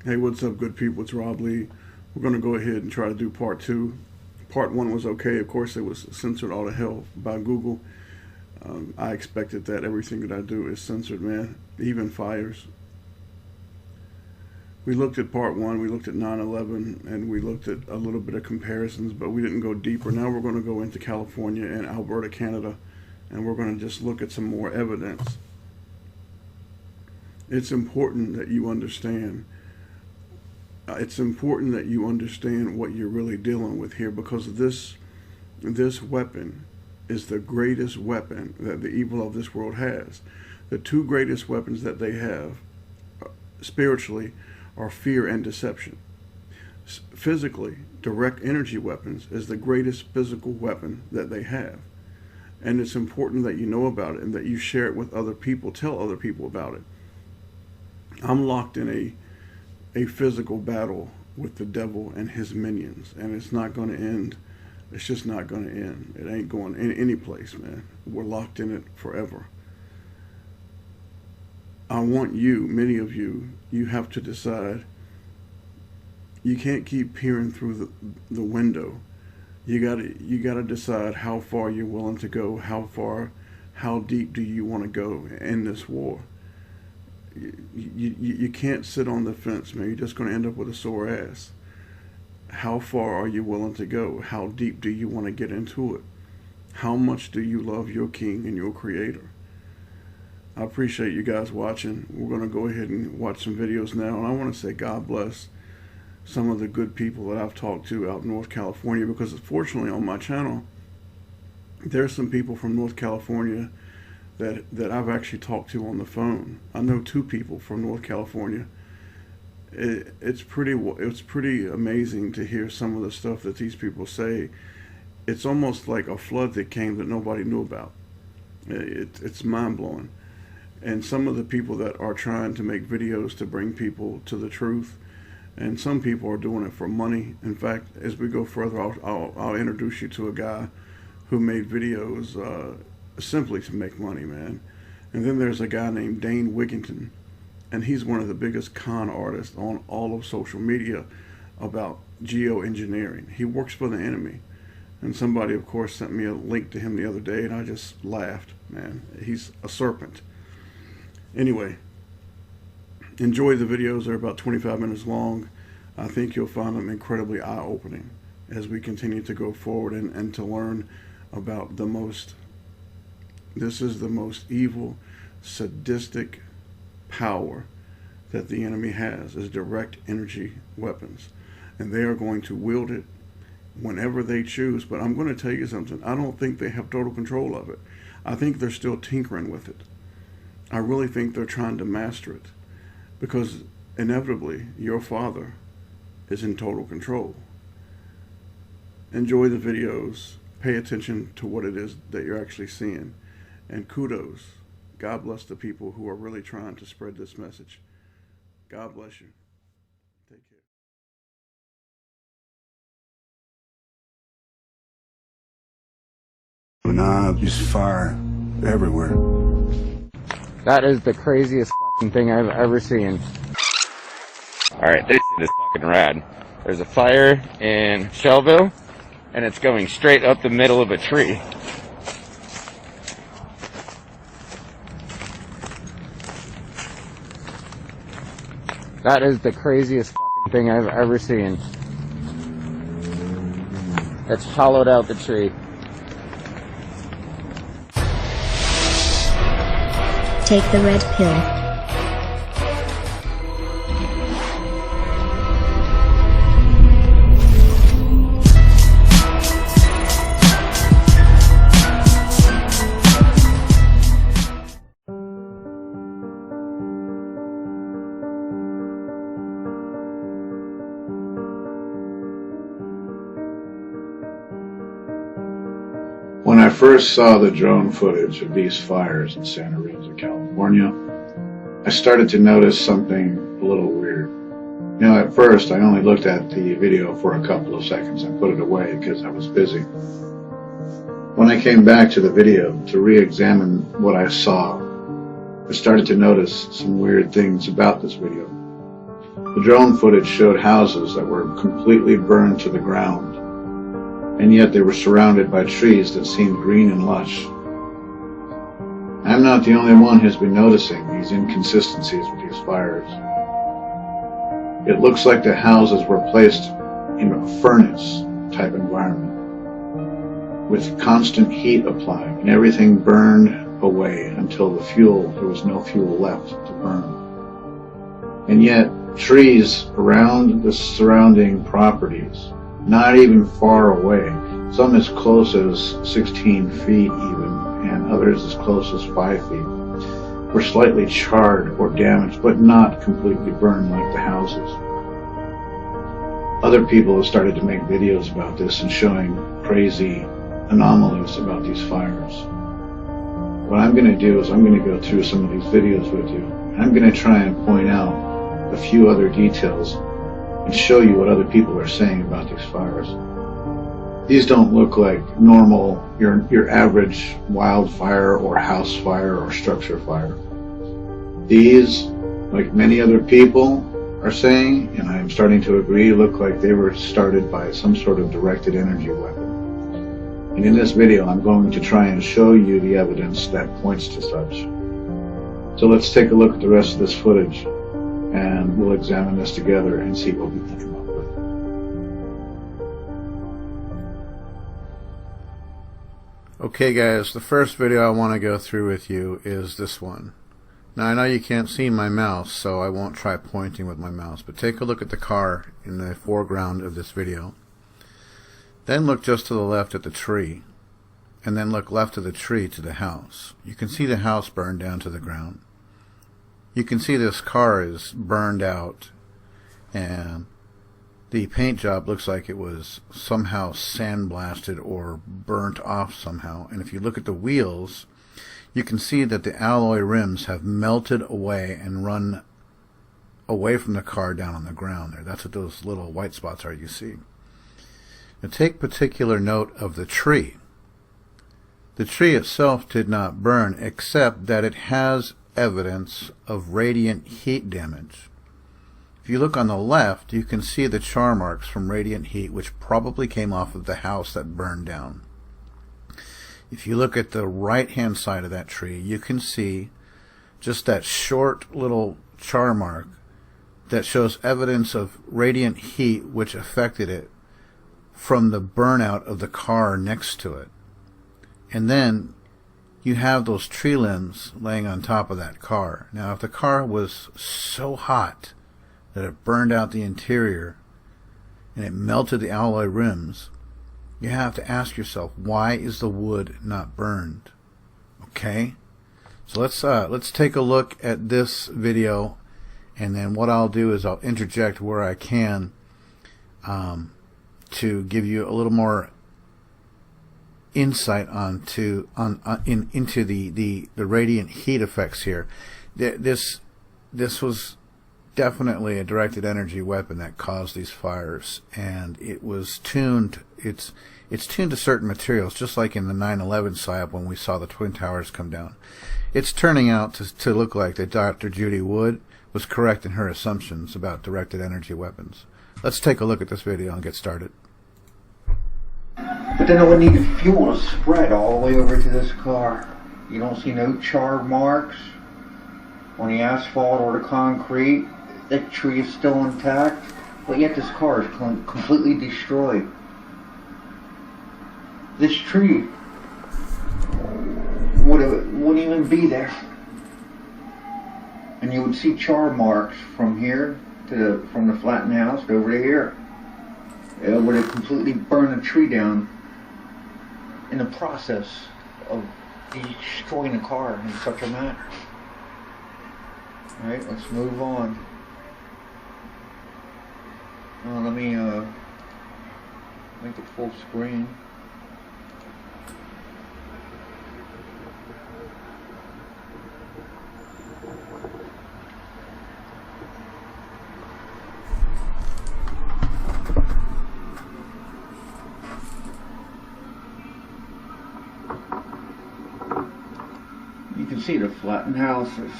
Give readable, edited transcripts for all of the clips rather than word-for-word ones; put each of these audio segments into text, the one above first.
Hey, what's up, good people? It's Rob Lee. We're going to go ahead and try to do part two. Part one was okay. Of course, it was censored all to hell by Google. I expected that. Everything that I do is censored, man. Even fires. We looked at part one. We looked at 9/11, and we looked at a little bit of comparisons, but we didn't go deeper. Now we're going to go into California and Alberta, Canada, and we're going to just look at some more evidence. It's important that you understand. It's important that you understand what you're really dealing with here, because this weapon is the greatest weapon that the evil of this world has. The two greatest weapons that they have spiritually are fear and deception. Physically, direct energy weapons is the greatest physical weapon that they have. And it's important that you know about it and that you share it with other people, tell other people about it. I'm locked in a physical battle with the devil and his minions, and it's not going to end. It's just not going to end. It ain't going any place, man. We're locked in it forever. I want you, many of you, you have to decide. You can't keep peering through the window. You gotta decide how far you're willing to go. How deep do you want to go in this war? You can't sit on the fence, man. You're just going to end up with a sore ass. How far are you willing to go? How deep do you want to get into it? How much do you love your King and your Creator? I appreciate you guys watching. We're going to go ahead and watch some videos now, and I want to say God bless some of the good people that I've talked to out in North California, because fortunately on my channel there's some people from North California that I've actually talked to on the phone. I know two people from North California. It's pretty amazing to hear some of the stuff that these people say. It's almost like a flood that came that nobody knew about. It's mind-blowing. And some of the people that are trying to make videos to bring people to the truth, and some people are doing it for money. In fact, as we go further, I'll introduce you to a guy who made videos simply to make money, man. And then there's a guy named Dane Wigington, and he's one of the biggest con artists on all of social media about geoengineering. He works for the enemy. And somebody, of course, sent me a link to him the other day, and I just laughed, man. He's a serpent. Anyway, enjoy the videos. They're about 25 minutes long. I think you'll find them incredibly eye-opening as we continue to go forward and to learn about this is the most evil, sadistic power that the enemy has, is direct energy weapons. And they are going to wield it whenever they choose. But I'm going to tell you something. I don't think they have total control of it. I think they're still tinkering with it. I really think they're trying to master it, because inevitably your Father is in total control. Enjoy the videos. Pay attention to what it is that you're actually seeing. And kudos. God bless the people who are really trying to spread this message. God bless you. Take care. Nah, there's fire everywhere. That is the craziest fucking thing I've ever seen. Alright, this shit is fucking rad. There's a fire in Shelville, and it's going straight up the middle of a tree. That is the craziest fucking thing I've ever seen. It's hollowed out the tree. Take the red pill. When I first saw the drone footage of these fires in Santa Rosa, California, I started to notice something a little weird. You know, at first I only looked at the video for a couple of seconds and put it away because I was busy. When I came back to the video to re-examine what I saw, I started to notice some weird things about this video. The drone footage showed houses that were completely burned to the ground, and yet they were surrounded by trees that seemed green and lush. I'm not the only one who's been noticing these inconsistencies with these fires. It looks like the houses were placed in a furnace type environment, with constant heat applied, and everything burned away until there was no fuel left to burn. And yet, trees around the surrounding properties, not even far away, some as close as 16 feet even, and others as close as 5 feet, were slightly charred or damaged, but not completely burned like the houses. Other people have started to make videos about this and showing crazy anomalies about these fires. What I'm going to do is I'm going to go through some of these videos with you, and I'm going to try and point out a few other details and show you what other people are saying about these fires. These don't look like normal, your average wildfire or house fire or structure fire. These, like many other people are saying, and I'm starting to agree, look like they were started by some sort of directed energy weapon. And in this video, I'm going to try and show you the evidence that points to such. So let's take a look at the rest of this footage, and we'll examine this together and see what we can come up with. Okay guys, the first video I want to go through with you is this one. Now I know you can't see my mouse, so I won't try pointing with my mouse, but take a look at the car in the foreground of this video. Then look just to the left at the tree, and then look left of the tree to the house. You can see the house burned down to the ground. You can see this car is burned out, and the paint job looks like it was somehow sandblasted or burnt off somehow. And if you look at the wheels, you can see that the alloy rims have melted away and run away from the car down on the ground there. That's what those little white spots are you see. Now take particular note of the tree. The tree itself did not burn, except that it has evidence of radiant heat damage. If you look on the left, you can see the char marks from radiant heat, which probably came off of the house that burned down. If you look at the right hand side of that tree, you can see just that short little char mark that shows evidence of radiant heat which affected it from the burnout of the car next to it. And then you have those tree limbs laying on top of that car. Now if the car was so hot that it burned out the interior and it melted the alloy rims, you have to ask yourself, why is the wood not burned? Okay, so let's take a look at this video, and then what I'll do is I'll interject where I can to give you a little more insight into the radiant heat effects here. This was definitely a directed energy weapon that caused these fires, and it was tuned. It's tuned to certain materials, just like in the 9/11 psyop when we saw the Twin Towers come down. It's turning out to look like that Dr. Judy Wood was correct in her assumptions about directed energy weapons. Let's take a look at this video and get started. But then it would need the fuel to spread all the way over to this car. You don't see no char marks on the asphalt or the concrete. That tree is still intact, but yet this car is completely destroyed. This tree wouldn't even be there, and you would see char marks from here to from the flattened house over to here. It would have completely burned the tree down in the process of destroying the car in such a manner. Alright, let's move on. Let me make it full screen. You can see the flattened houses.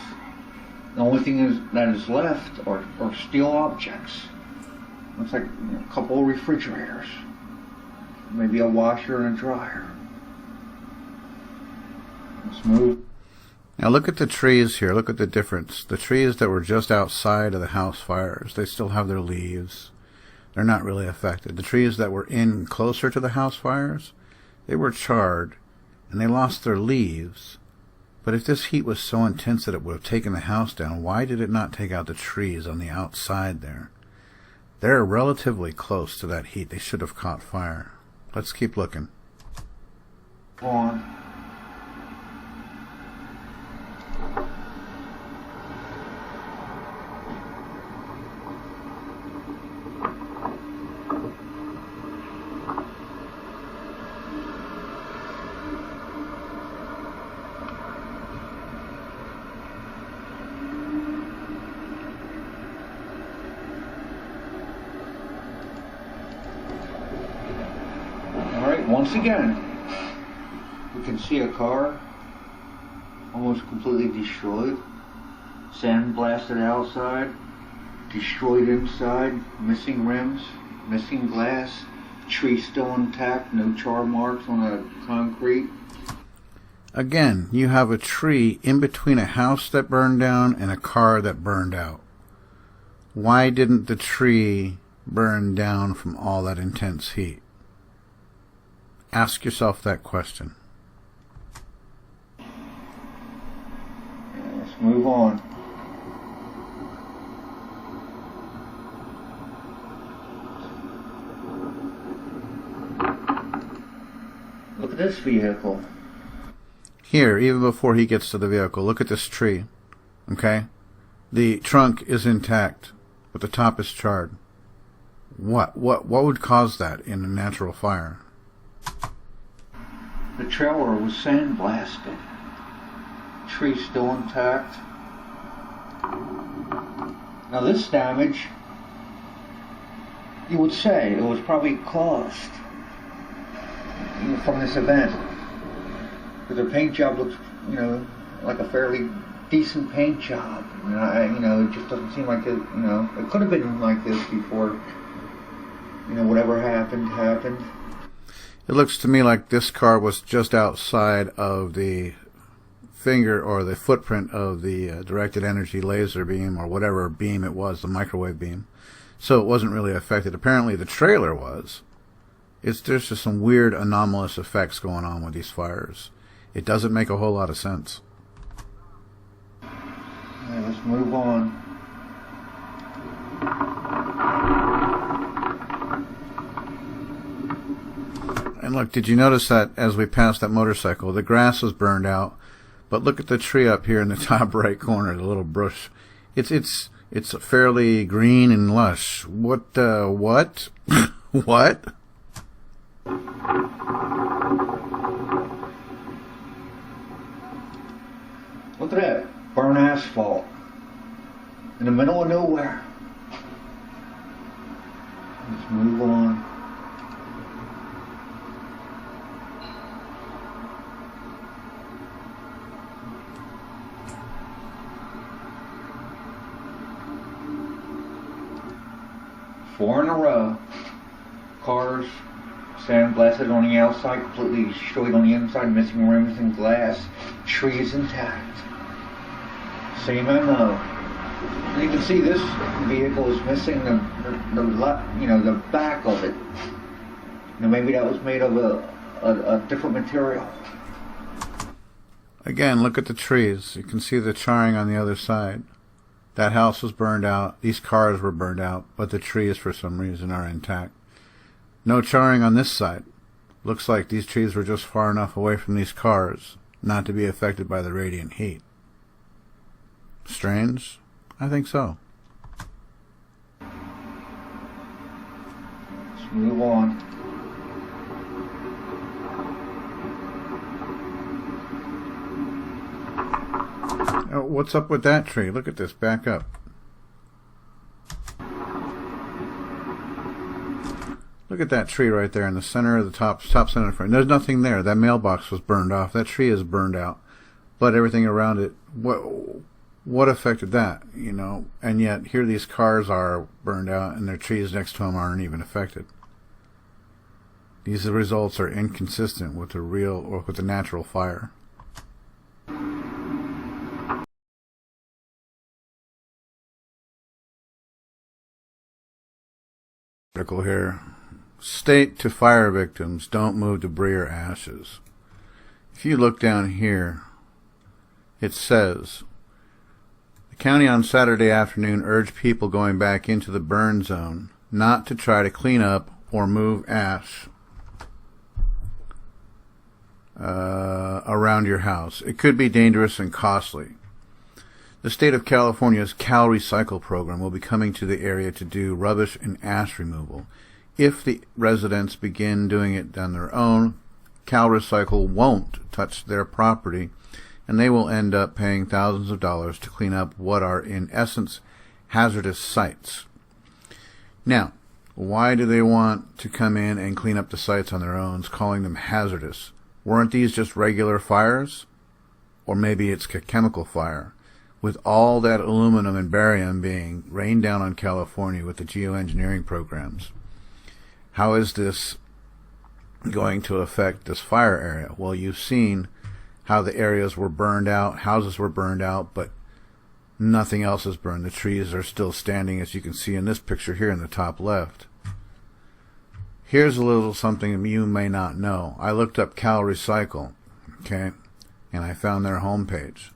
The only thing that is left are steel objects. Looks like a couple of refrigerators. Maybe a washer and a dryer. Let's move. Now look at the trees here. Look at the difference. The trees that were just outside of the house fires, they still have their leaves. They're not really affected. The trees that were in closer to the house fires, they were charred and they lost their leaves. But if this heat was so intense that it would have taken the house down, why did it not take out the trees on the outside there? They're relatively close to that heat. They should have caught fire. Let's keep looking. On. Once again, we can see a car almost completely destroyed, sandblasted outside, destroyed inside, missing rims, missing glass, tree still intact, no char marks on the concrete. Again, you have a tree in between a house that burned down and a car that burned out. Why didn't the tree burn down from all that intense heat? Ask yourself that question. Let's move on. Look at this vehicle. Here, even before he gets to the vehicle, look at this tree. Okay? The trunk is intact, but the top is charred. What would cause that in a natural fire? The trailer was sandblasted. Tree still intact. Now this damage, you would say it was probably caused from this event. Because the paint job looks, like a fairly decent paint job. It just doesn't seem like it, it could have been like this before, whatever happened. It looks to me like this car was just outside of the finger or the footprint of the directed energy laser beam or whatever beam it was, the microwave beam. So it wasn't really affected. Apparently the trailer was. There's just some weird anomalous effects going on with these fires. It doesn't make a whole lot of sense. Let's move on. And look, did you notice that as we passed that motorcycle, the grass was burned out, but look at the tree up here in the top right corner, the little bush. It's fairly green and lush. What? What? Look at that, burnt asphalt in the middle of nowhere. Let's move on. Four in a row. Cars sandblasted on the outside, completely destroyed on the inside, missing rims and glass, trees intact. Same MO. And you can see this vehicle is missing the back of it. Maybe that was made of a different material. Again, look at the trees. You can see the charring on the other side. That house was burned out. These cars were burned out, but the trees, for some reason, are intact. No charring on this side. Looks like these trees were just far enough away from these cars not to be affected by the radiant heat. Strange? I think so. Let's move on. Oh, what's up with that tree? Look at this. Back up. Look at that tree right there in the center of the top center frame. There's nothing there. That mailbox was burned off. That tree is burned out. But everything around it, What affected that, you know? And yet here these cars are burned out and their trees next to them aren't even affected. These results are inconsistent with the real or with the natural fire. Article here. State to fire victims, don't move debris or ashes. If you look down here, it says, the county on Saturday afternoon urged people going back into the burn zone not to try to clean up or move ash around your house. It could be dangerous and costly. The state of California's Cal Recycle program will be coming to the area to do rubbish and ash removal. If the residents begin doing it on their own, Cal Recycle won't touch their property, and they will end up paying thousands of dollars to clean up what are, in essence, hazardous sites. Now, why do they want to come in and clean up the sites on their own, calling them hazardous? Weren't these just regular fires? Or maybe it's a chemical fire. With all that aluminum and barium being rained down on California with the geoengineering programs, how is this going to affect this fire area? Well, you've seen how the areas were burned out, houses were burned out, but nothing else is burned. The trees are still standing, as you can see in this picture here in the top left. Here's a little something you may not know. I looked up Cal Recycle, okay, and I found their homepage.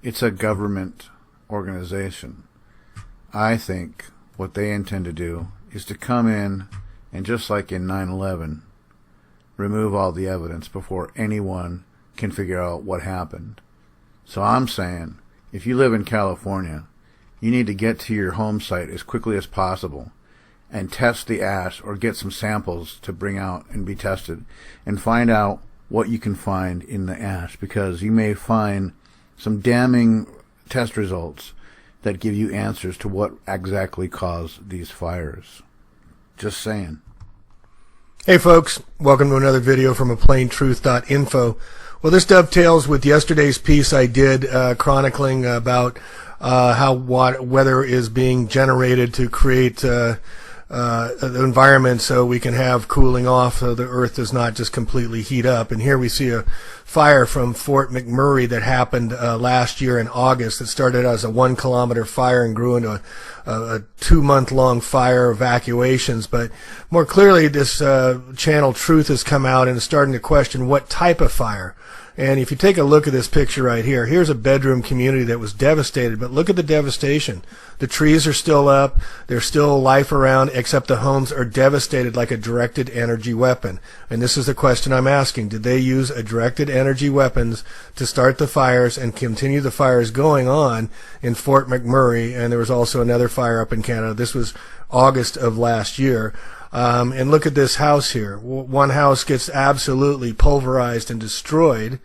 It's a government organization. I think what they intend to do is to come in and, just like in 9/11, remove all the evidence before anyone can figure out what happened. So I'm saying, if you live in California, you need to get to your home site as quickly as possible and test the ash, or get some samples to bring out and be tested, and find out what you can find in the ash, because you may find some damning test results that give you answers to what exactly caused these fires. Just saying. Hey folks, welcome to another video from aplaintruth.info. Well, this dovetails with yesterday's piece I did chronicling about how weather is being generated to create the environment so we can have cooling off, so the earth does not just completely heat up. And here we see a fire from Fort McMurray that happened last year in August. It started as a 1-kilometer fire and grew into a 2-month-long fire, evacuations. But more clearly, this channel Truth has come out and is starting to question what type of fire. And if you take a look at this picture right here, here's a bedroom community that was devastated, but look at the devastation. The trees are still up, there's still life around, except the homes are devastated like a directed energy weapon. And this is the question I'm asking. Did they use a directed energy weapons to start the fires and continue the fires going on in Fort McMurray? And there was also another fire up in Canada. This was August of last year. And look at this house here. One house gets absolutely pulverized and destroyed,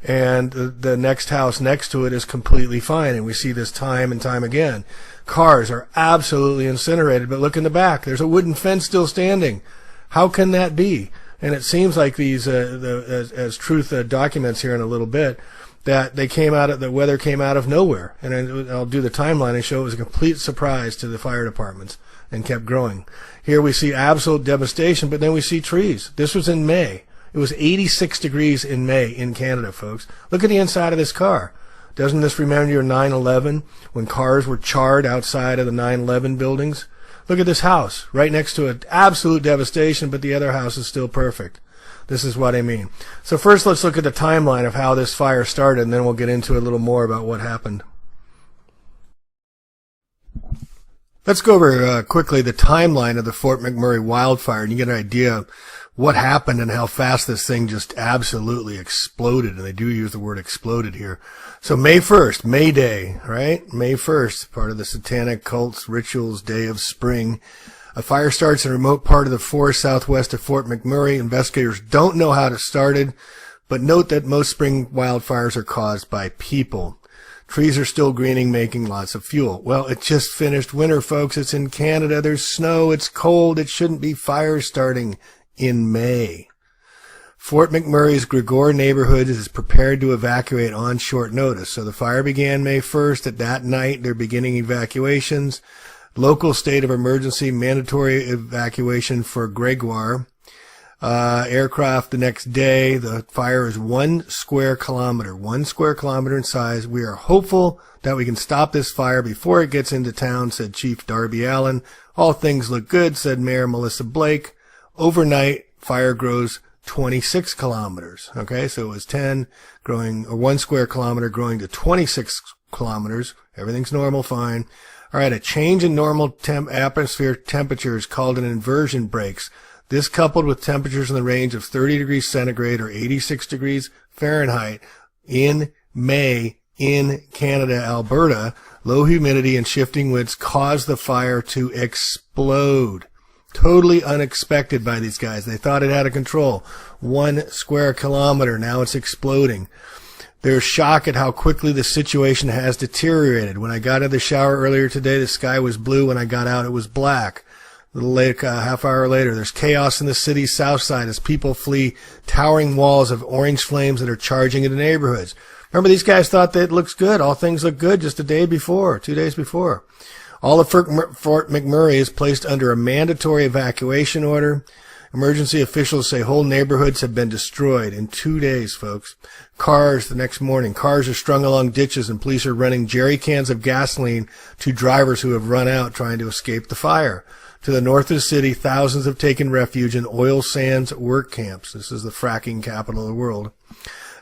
and the next house next to it is completely fine. And we see this time and time again. Cars are absolutely incinerated, but look in the back. There's a wooden fence still standing. How can that be? And it seems like these, as Truth documents here in a little bit, that the weather came out of nowhere. And I'll do the timeline and show it was a complete surprise to the fire departments and kept growing. Here we see absolute devastation, but then we see trees. This was in May. It was 86 degrees in May in Canada, folks. Look at the inside of this car. Doesn't this remind you of 9/11, when cars were charred outside of the 9/11 buildings? Look at this house right next to it. Absolute devastation, but the other house is still perfect. This is what I mean. So first, let's look at the timeline of how this fire started, and then we'll get into a little more about what happened. Let's go over quickly the timeline of the Fort McMurray wildfire, and you get an idea of what happened and how fast this thing just absolutely exploded. And they do use the word exploded here. So May 1st, May Day, right? May 1st, part of the satanic cult's rituals, day of spring. A fire starts in a remote part of the forest southwest of Fort McMurray. Investigators don't know how it started, but note that most spring wildfires are caused by people. Trees are still greening, making lots of fuel. Well, it just finished winter, folks. It's in Canada. There's snow. It's cold. It shouldn't be fires starting in May. Fort McMurray's Gregor neighborhood is prepared to evacuate on short notice. So the fire began May 1st. At that night, they're beginning evacuations. Local state of emergency, mandatory evacuation for Gregoire. Aircraft the next day. The fire is 1 square kilometer. 1 square kilometer in size. We are hopeful that we can stop this fire before it gets into town, said Chief Darby Allen. All things look good, said Mayor Melissa Blake. Overnight, fire grows 26 kilometers. Okay, so it was 10 growing, or 1 square kilometer growing to 26 kilometers. Everything's normal, fine. All right, a change in normal atmosphere temperatures called an inversion breaks. This, coupled with temperatures in the range of 30 degrees centigrade or 86 degrees Fahrenheit in May in Canada, Alberta, low humidity and shifting winds caused the fire to explode. Totally unexpected by these guys. They thought it had a control. 1 square kilometer. Now it's exploding. They're shocked at how quickly the situation has deteriorated. When I got in the shower earlier today, the sky was blue. When I got out, it was black. A little late, half hour later, there's chaos in the city's south side as people flee towering walls of orange flames that are charging into neighborhoods. Remember, these guys thought that it looks good. All things look good just a day before, 2 days before. All of Fort McMurray is placed under a mandatory evacuation order. Emergency officials say whole neighborhoods have been destroyed in 2 days, folks. Cars, the next morning, cars are strung along ditches and police are running jerry cans of gasoline to drivers who have run out trying to escape the fire. To the north of the city, thousands have taken refuge in oil sands work camps. This is the fracking capital of the world.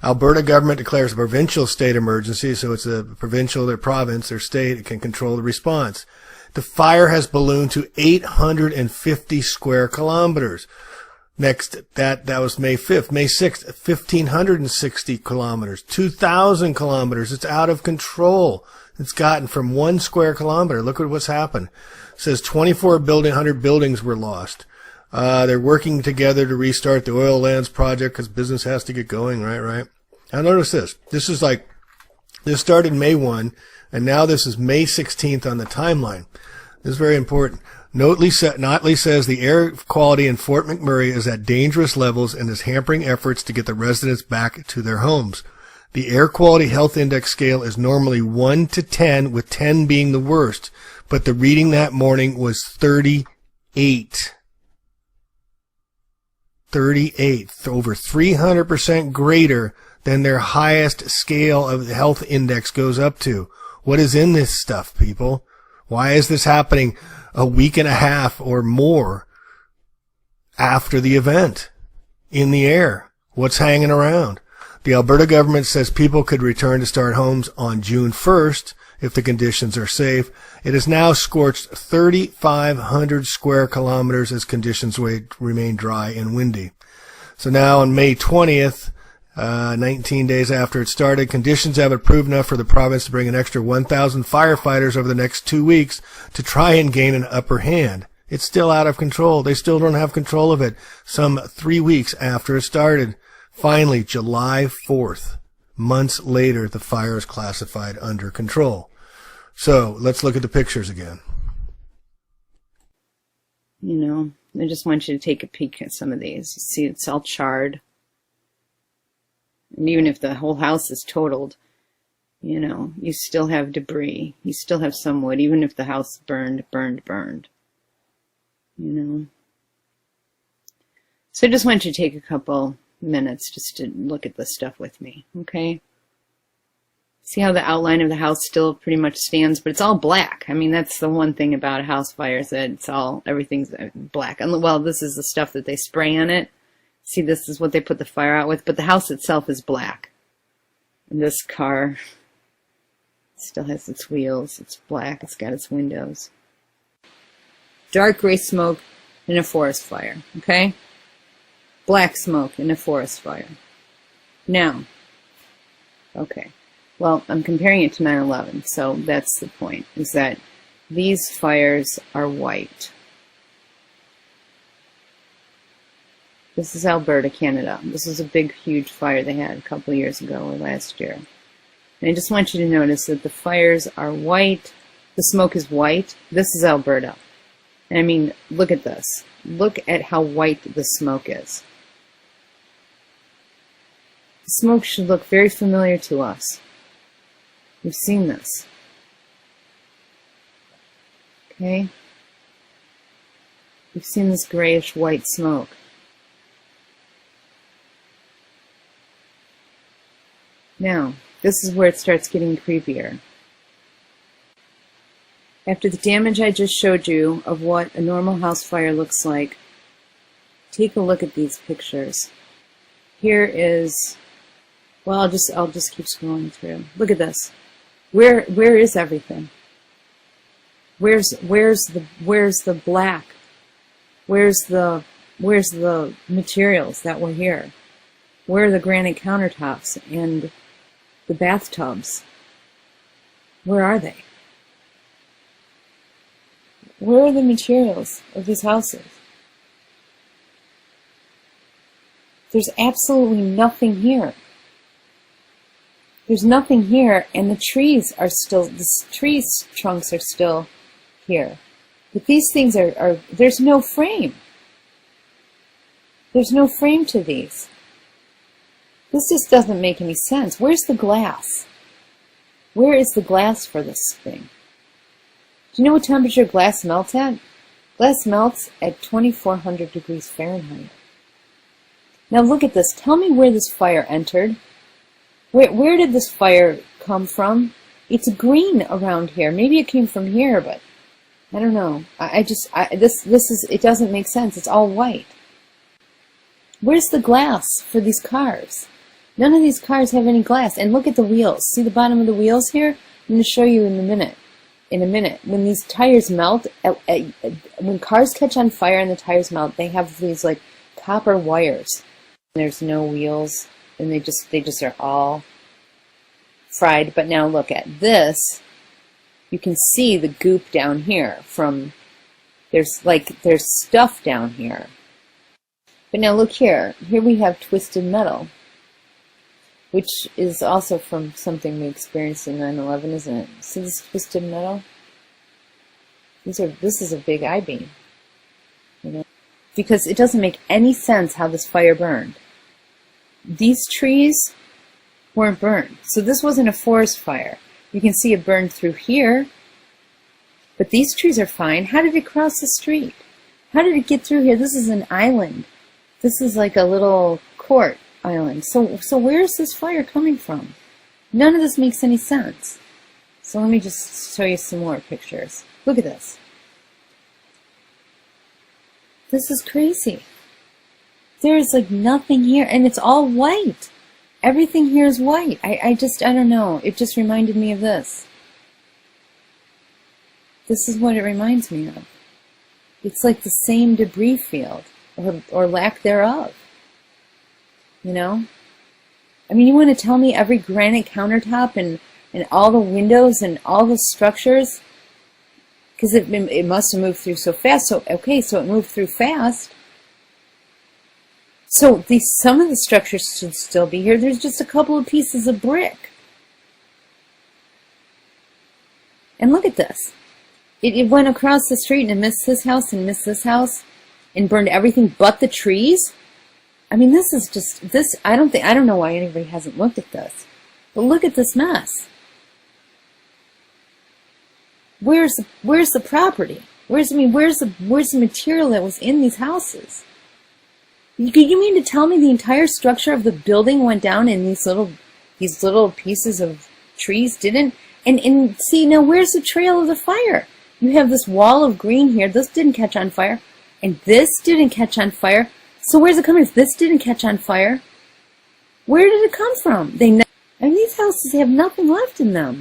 Alberta government declares a provincial state emergency, so it's a provincial, their province, their state, it can control the response. The fire has ballooned to 850 square kilometers. Next, that was May 5th. May 6th, 1,560 kilometers, 2,000 kilometers. It's out of control. It's gotten from 1 square kilometer. Look at what's happened. It says 100 buildings were lost. They're working together to restart the oil lands project because business has to get going, right? Now notice this. This started May 1, and now this is May 16th on the timeline. This is very important. Notley says the air quality in Fort McMurray is at dangerous levels and is hampering efforts to get the residents back to their homes. The air quality health index scale is normally 1 to 10, with 10 being the worst, but the reading that morning was 38. 38, over 300% greater than their highest scale of the health index goes up to. What is in this stuff, people? Why is this happening a week and a half or more after the event in the air? What's hanging around? The Alberta government says people could return to start homes on June 1st if the conditions are safe. It has now scorched 3,500 square kilometers as conditions remain dry and windy. So now on May 20th, 19 days after it started, conditions have improved enough for the province to bring an extra 1,000 firefighters over the next 2 weeks to try and gain an upper hand. It's still out of control. They still don't have control of it some 3 weeks after it started. Finally, July 4th, months later, the fire is classified under control. So let's look at the pictures again. You know, I just want you to take a peek at some of these. You see, it's all charred. And even if the whole house is totaled, you know, you still have debris. You still have some wood, even if the house burned. You know. So I just want you to take a couple minutes just to look at this stuff with me, okay? See how the outline of the house still pretty much stands, but it's all black. I mean, that's the one thing about a house fire, is that everything's black. And well, this is the stuff that they spray on it. See, this is what they put the fire out with, but the house itself is black. And this car still has its wheels. It's black. It's got its windows. Dark gray smoke in a forest fire, okay? Black smoke in a forest fire. Now, okay, well, I'm comparing it to 9/11, so that's the point, is that these fires are white. This is Alberta, Canada. This is a big, huge fire they had a couple of years ago or last year. And I just want you to notice that the fires are white. The smoke is white. This is Alberta. And I mean, look at this. Look at how white the smoke is. The smoke should look very familiar to us. We've seen this. Okay? We've seen this grayish white smoke. Now, this is where it starts getting creepier. After the damage I just showed you of what a normal house fire looks like, take a look at these pictures. Here is, well, I'll just keep scrolling through. Look at this. Where is everything? Where's the black? Where's the materials that were here? Where are the granite countertops and the bathtubs? Where are they? Where are the materials of these houses? There's absolutely nothing here. There's nothing here, and the trees are still, the trees trunks are still here. But these things are there's no frame. There's no frame to these. This just doesn't make any sense. Where's the glass? Where is the glass for this thing? Do you know what temperature glass melts at? Glass melts at 2,400 degrees Fahrenheit. Now look at this. Tell me where this fire entered. Where did this fire come from? It's green around here. Maybe it came from here, but I don't know. It doesn't make sense. It's all white. Where's the glass for these cars? None of these cars have any glass. And look at the wheels. See the bottom of the wheels here? I'm going to show you in a minute. When these tires melt, when cars catch on fire and the tires melt, they have these like copper wires. There's no wheels, and they just are all fried. But now look at this. You can see the goop down here from, there's stuff down here. But now look here. Here we have twisted metal, which is also from something we experienced in 9/11, isn't it? See this twisted metal? This is a big I-beam. You know? Because it doesn't make any sense how this fire burned. These trees weren't burned. So this wasn't a forest fire. You can see it burned through here. But these trees are fine. How did it cross the street? How did it get through here? This is an island. This is like a little court island. So where is this fire coming from? None of this makes any sense. So let me just show you some more pictures. Look at this. This is crazy. There is like nothing here, and it's all white. Everything here is white. I don't know. It just reminded me of this. This is what it reminds me of. It's like the same debris field, or lack thereof. You know? I mean, you want to tell me every granite countertop and all the windows and all the structures? Because it must have moved through so fast. So it moved through fast. So some of the structures should still be here. There's just a couple of pieces of brick. And look at this. It went across the street and it missed this house and missed this house and burned everything but the trees. I mean, this is just, I don't know why anybody hasn't looked at this. But look at this mess. Where's the property? Where's the material that was in these houses? You mean to tell me the entire structure of the building went down and these little pieces of trees didn't? And see, now where's the trail of the fire? You have this wall of green here. This didn't catch on fire. And this didn't catch on fire. So where's it coming? If this didn't catch on fire, where did it come from? I mean, these houses have nothing left in them.